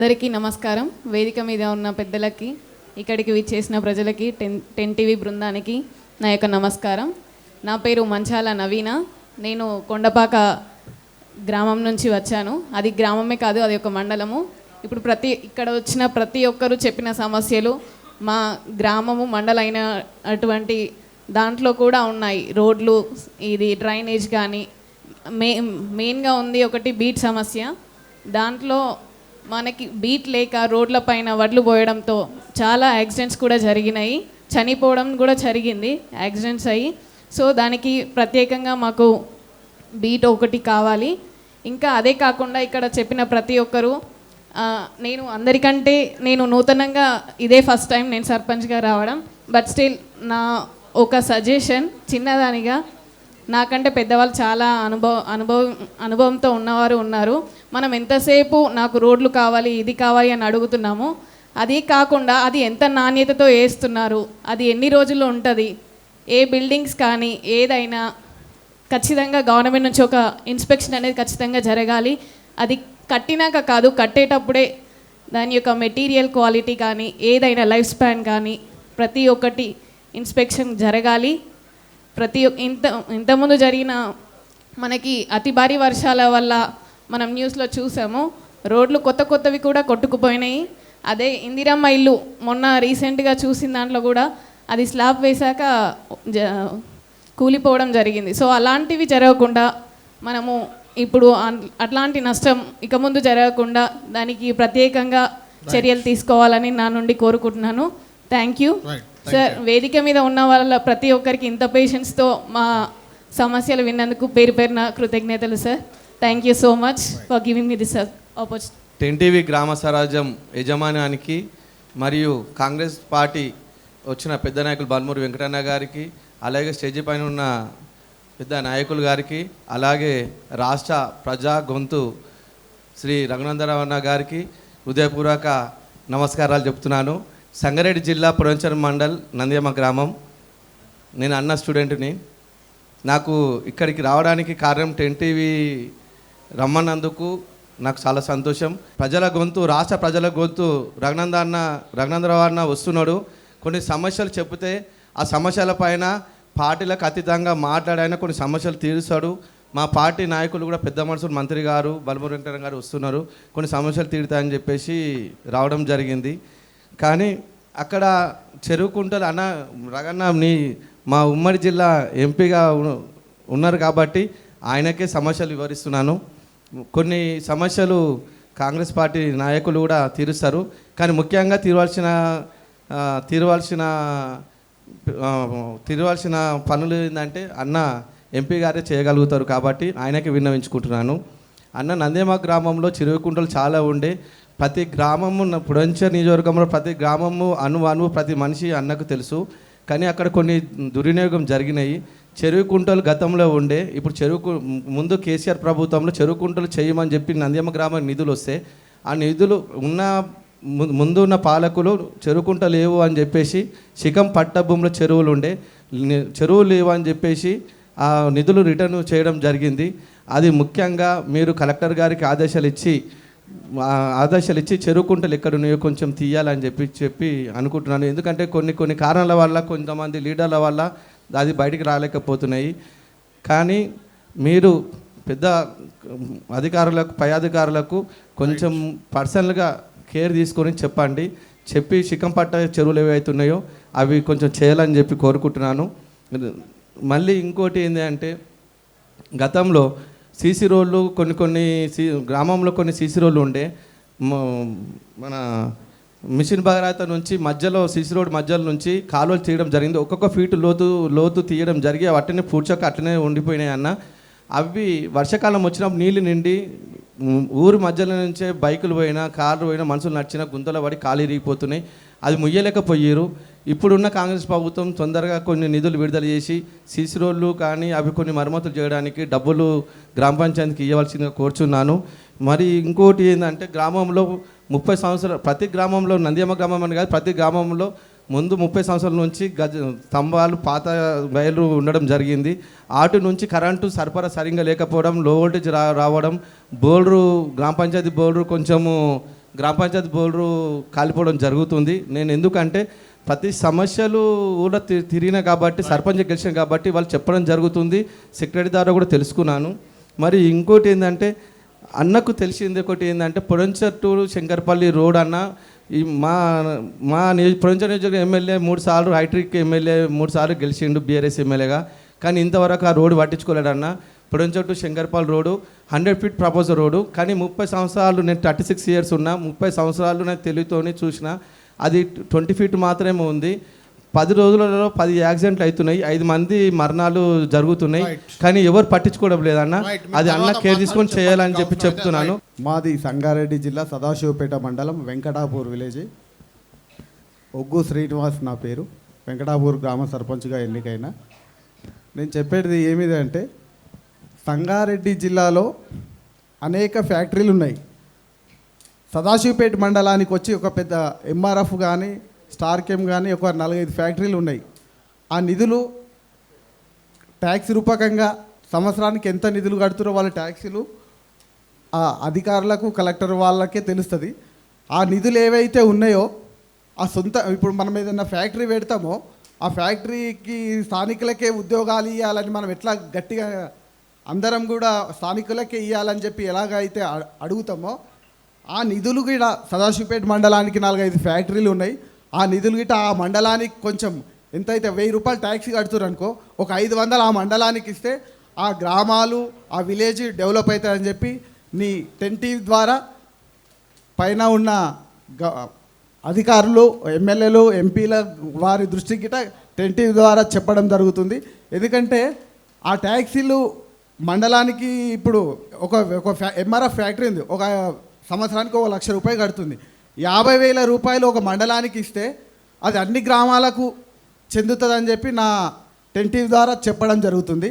అందరికీ నమస్కారం. వేదిక మీద ఉన్న పెద్దలకి, ఇక్కడికి విచ్చేసిన ప్రజలకి, టెన్ టీవీ బృందానికి నా యొక్క నమస్కారం. నా పేరు మంచాల నవీన. నేను కొండపాక గ్రామం నుంచి వచ్చాను. అది గ్రామమే కాదు, అది ఒక మండలము. ఇప్పుడు ఇక్కడ వచ్చిన ప్రతి ఒక్కరూ చెప్పిన సమస్యలు మా గ్రామము మండలైన అటువంటి దాంట్లో కూడా ఉన్నాయి. రోడ్లు, ఇది డ్రైనేజ్ కానీ మెయిన్గా ఉంది. ఒకటి బీట్ సమస్య. దాంట్లో మనకి బీట్ లేక రోడ్ల పైన వడ్లు పోయడంతో చాలా యాక్సిడెంట్స్ కూడా జరిగినాయి, చనిపోవడం కూడా జరిగింది యాక్సిడెంట్స్ అయ్యి. సో దానికి ప్రత్యేకంగా మాకు బీట్ ఒకటి కావాలి. ఇంకా అదే కాకుండా ఇక్కడ చెప్పిన ప్రతి ఒక్కరూ, నేను అందరికంటే నేను నూతనంగా ఇదే ఫస్ట్ టైం నేను సర్పంచ్గా రావడం. బట్ స్టిల్ నా ఒక సజెషన్ చిన్నదానిగా, నాకంటే పెద్దవాళ్ళు చాలా అనుభవంతో ఉన్నవారు ఉన్నారు. మనం ఎంతసేపు నాకు రోడ్లు కావాలి, ఇది కావాలి అని అడుగుతున్నాము. అది కాకుండా అది ఎంత నాణ్యతతో వేస్తున్నారు, అది ఎన్ని రోజుల్లో ఉంటుంది, ఏ బిల్డింగ్స్ కానీ ఏదైనా ఖచ్చితంగా గవర్నమెంట్ నుంచి ఒక ఇన్స్పెక్షన్ అనేది ఖచ్చితంగా జరగాలి. అది కట్టినాక కాదు, కట్టేటప్పుడే దాని యొక్క మెటీరియల్ క్వాలిటీ కానీ ఏదైనా లైఫ్ స్పాన్ కానీ ప్రతి ఒక్కటి ఇన్స్పెక్షన్ జరగాలి. ఇంతకుముందు జరిగిన మనకి అతి భారీ వర్షాల వల్ల మనం న్యూస్లో చూసాము, రోడ్లు కొత్తవి కూడా కొట్టుకుపోయినాయి. అదే ఇందిరమ్మ ఇల్లు మొన్న రీసెంట్గా చూసిన దాంట్లో కూడా అది స్లాబ్ వేశాక కూలిపోవడం జరిగింది. సో అలాంటివి జరగకుండా మనము ఇప్పుడు అట్లాంటి నష్టం ఇక ముందు జరగకుండా దానికి ప్రత్యేకంగా చర్యలు తీసుకోవాలని నా నుండి కోరుకుంటున్నాను. Thank you sir. వేదిక మీద ఉన్న వాళ్ళ ప్రతి ఒక్కరికి ఇంత పేషెన్స్తో మా సమస్యలు విన్నందుకు పేరు పేరున కృతజ్ఞతలు sir. Thank you so much for giving me this opportunity. Ten TV గ్రామ స్వరాజ్యం యజమానానికి మరియు కాంగ్రెస్ పార్టీ వచ్చిన పెద్ద నాయకులు బాలమూరి వెంకటన్న గారికి, అలాగే స్టేజీ పైన ఉన్న పెద్ద నాయకులు గారికి, అలాగే రాష్ట్ర ప్రజా గొంతు శ్రీ రఘునందరావు అన్న గారికి హృదయపూర్వక నమస్కారాలు చెప్తున్నాను. సంగారెడ్డి జిల్లా పురంచర్ మండల్ నంద్యామ గ్రామం. నేను అన్న స్టూడెంట్ని. నాకు ఇక్కడికి రావడానికి కారణం టెన్ టీవీ రమ్మన్నందుకు నాకు చాలా సంతోషం. ప్రజల గొంతు, రాష్ట్ర ప్రజల గొంతు రఘునందరావు అన్న వస్తున్నాడు. కొన్ని సమస్యలు చెప్తే ఆ సమస్యల పైన పార్టీలకు అతీతంగా మాట్లాడైనా కొన్ని సమస్యలు తీరుస్తాడు. మా పార్టీ నాయకులు కూడా పెద్ద మనుషులు, మంత్రి గారు, బలమూరి వెంకటన్న గారు వస్తున్నారు, కొన్ని సమస్యలు తీరుతాయని చెప్పేసి రావడం జరిగింది. కానీ అక్కడ చెరువుకుంటలు అన్న రగన్న మా ఉమ్మడి జిల్లా ఎంపీగా ఉన్నారు కాబట్టి ఆయనకే సమస్యలు వివరిస్తున్నాను. కొన్ని సమస్యలు కాంగ్రెస్ పార్టీ నాయకులు కూడా తీరుస్తారు. కానీ ముఖ్యంగా తీరవలసిన పనులు ఏంటంటే అన్న ఎంపీ గారే చేయగలుగుతారు కాబట్టి ఆయనకి విన్నవించుకుంటున్నాను. అన్న నంద్యామ గ్రామంలో చెరువుకుంటలు చాలా ఉండే. ప్రతి గ్రామము, పురంచర్ నియోజకవర్గంలో ప్రతి గ్రామము అణువు ప్రతి మనిషి అన్నకు తెలుసు. కానీ అక్కడ కొన్ని దుర్వినియోగం జరిగినాయి. చెరువు కుంటలు గతంలో ఉండే, ఇప్పుడు ముందు కేసీఆర్ ప్రభుత్వంలో చెరువు కుంటలు చేయమని చెప్పి నంద్యామ గ్రామం నిధులు వస్తే ఆ నిధులు ముందు ఉన్న పాలకులు చెరువుకుంట లేవు అని చెప్పేసి శిఖం పట్ట భూమిలో చెరువులు ఉండే, చెరువులు లేవు అని చెప్పేసి ఆ నిధులు రిటర్న్ చేయడం జరిగింది. అది ముఖ్యంగా మీరు కలెక్టర్ గారికి ఆదేశాలు ఇచ్చి చెరువుకుంటలు ఎక్కడున్నాయో కొంచెం తీయాలని చెప్పి అనుకుంటున్నాను. ఎందుకంటే కొన్ని కారణాల వల్ల, కొంతమంది లీడర్ల వల్ల అది బయటికి రాలేకపోతున్నాయి. కానీ మీరు పెద్ద అధికారులకు, పై అధికారులకు కొంచెం పర్సనల్గా కేర్ తీసుకొని చెప్పి శిఖం పట్ట చెరువులు ఏవైతున్నాయో అవి కొంచెం చేయాలని చెప్పి కోరుకుంటున్నాను. మళ్ళీ ఇంకోటి ఏంటి అంటే, గతంలో సీసీ రోడ్లు కొన్ని గ్రామంలో కొన్ని సీసీ రోడ్లు ఉండే. మన మిషన్ భగీరథ నుంచి మధ్యలో సీసీ రోడ్ మధ్యలో నుంచి కాలువలు తీయడం జరిగింది. ఒక్కొక్క ఫీటు లోతు తీయడం జరిగి అట్టనే పూడ్చక అట్లనే ఉండిపోయినాయి అన్న. అవి వర్షాకాలం వచ్చినప్పుడు నీళ్ళు నిండి ఊరు మధ్యలో నుంచే బైకులు పోయినా, కార్లు పోయినా, మనుషులు నడిచినా గుంతల పడి ఖాళీ ఇరిగిపోతున్నాయి. అది ముయ్యలేకపోయారు. ఇప్పుడున్న కాంగ్రెస్ ప్రభుత్వం తొందరగా కొన్ని నిధులు విడుదల చేసి సీసీ రోడ్లు కానీ అవి కొన్ని మరమ్మతులు చేయడానికి డబ్బులు గ్రామ పంచాయతీకి ఇవ్వవలసిందిగా కోరుచున్నాను. మరి ఇంకోటి ఏంటంటే, గ్రామంలో 30 సంవత్సరాలు ప్రతి గ్రామంలో, నంద్యామ గ్రామం అని కాదు, ప్రతి గ్రామంలో ముందు 30 సంవత్సరాల నుంచి స్తంభాలు, పాత వైర్లు ఉండడం జరిగింది. ఆటు నుంచి కరెంటు సరఫరా సరిగ్గా లేకపోవడం, లో వోల్టేజ్ రావడం, బోర్డు గ్రామ పంచాయతీ బోర్డు కొంచెము గ్రామ పంచాయతీ బోర్డు కాలిపోవడం జరుగుతుంది. నేను ఎందుకంటే ప్రతి సమస్యలు కూడా తిరిగినా కాబట్టి సర్పంచ్ గెలిచిన కాబట్టి వాళ్ళు చెప్పడం జరుగుతుంది. సెక్రటరీ ద్వారా కూడా తెలుసుకున్నాను. మరి ఇంకోటి ఏంటంటే అన్నకు తెలిసింది ఒకటి ఏంటంటే పొడంచర్ టు శంకర్పల్లి రోడ్ అన్న ఈ మా పొడంచర్ నియోజకవర్గం ఎమ్మెల్యే 3 సార్లు హైట్రిక్ ఎమ్మెల్యే 3 సార్లు గెలిచిండు బీఆర్ఎస్ ఎమ్మెల్యేగా. కానీ ఇంతవరకు ఆ రోడ్డు పట్టించుకోలేడన్న. పొడంచర్ to Shankarpally road 100 feet proposal road. కానీ 30 సంవత్సరాలు నేను 36 ఇయర్స్ ఉన్నా, 30 సంవత్సరాలు నేను తెలివితోని చూసిన అది 20 ఫీట్ మాత్రమే ఉంది. 10 రోజులలో 10 యాక్సిడెంట్లు అవుతున్నాయి, 5 మంది మరణాలు జరుగుతున్నాయి. కానీ ఎవరు పట్టించుకోవడం లేదన్న. అది అన్న కేర్ తీసుకొని చేయాలని చెప్తున్నాను. మాది సంగారెడ్డి జిల్లా సదాశివపేట మండలం వెంకటాపూర్ విలేజ్. ఒగ్గు శ్రీనివాస్ నా పేరు. వెంకటాపూర్ గ్రామ సర్పంచ్గా ఎన్నికైన. నేను చెప్పేది ఏమిటంటే సంగారెడ్డి జిల్లాలో అనేక ఫ్యాక్టరీలు ఉన్నాయి. సదాశివపేట మండలానికి వచ్చి ఒక పెద్ద ఎంఆర్ఎఫ్ కానీ స్టార్కెమ్ కానీ ఒక 4-5 ఫ్యాక్టరీలు ఉన్నాయి. ఆ నిధులు ట్యాక్స్ రూపకంగా సంవత్సరానికి ఎంత నిధులు కడుతున్నారో వాళ్ళ ట్యాక్సీలు ఆ అధికారులకు కలెక్టర్ వాళ్ళకే తెలుస్తుంది. ఆ నిధులు ఏవైతే ఉన్నాయో ఆ ఇప్పుడు మనం ఏదైనా ఫ్యాక్టరీ పెడతామో ఆ ఫ్యాక్టరీకి స్థానికులకే ఉద్యోగాలు ఇవ్వాలని మనం ఎట్లా గట్టిగా అందరం కూడా స్థానికులకే ఇవ్వాలని చెప్పి ఎలాగైతే అడుగుతామో ఆ నిధులు కూడా సదాశివపేట మండలానికి 4-5 ఫ్యాక్టరీలు ఉన్నాయి. ఆ నిధులు గిట్ట ఆ మండలానికి కొంచెం ఎంతైతే 1000 రూపాయలు ట్యాక్సీ కడుతున్నారు అనుకో, ఒక 500 ఆ మండలానికి ఇస్తే ఆ గ్రామాలు ఆ విలేజ్ డెవలప్ అవుతాయని చెప్పి నీ 10 టీవీ ద్వారా పైన ఉన్న అధికారులు ఎమ్మెల్యేలు ఎంపీల వారి దృష్టికి గిట్ట 10 టీవీ ద్వారా చెప్పడం జరుగుతుంది. ఎందుకంటే ఆ ట్యాక్సీలు మండలానికి ఇప్పుడు ఒక ఎంఆర్ఎఫ్ ఫ్యాక్టరీ ఉంది, ఒక సంవత్సరానికి 1 లక్ష రూపాయలు కడుతుంది. 50,000 రూపాయలు ఒక మండలానికి ఇస్తే అది అన్ని గ్రామాలకు చెందుతుందని చెప్పి నా 10 టీవీ ద్వారా చెప్పడం జరుగుతుంది.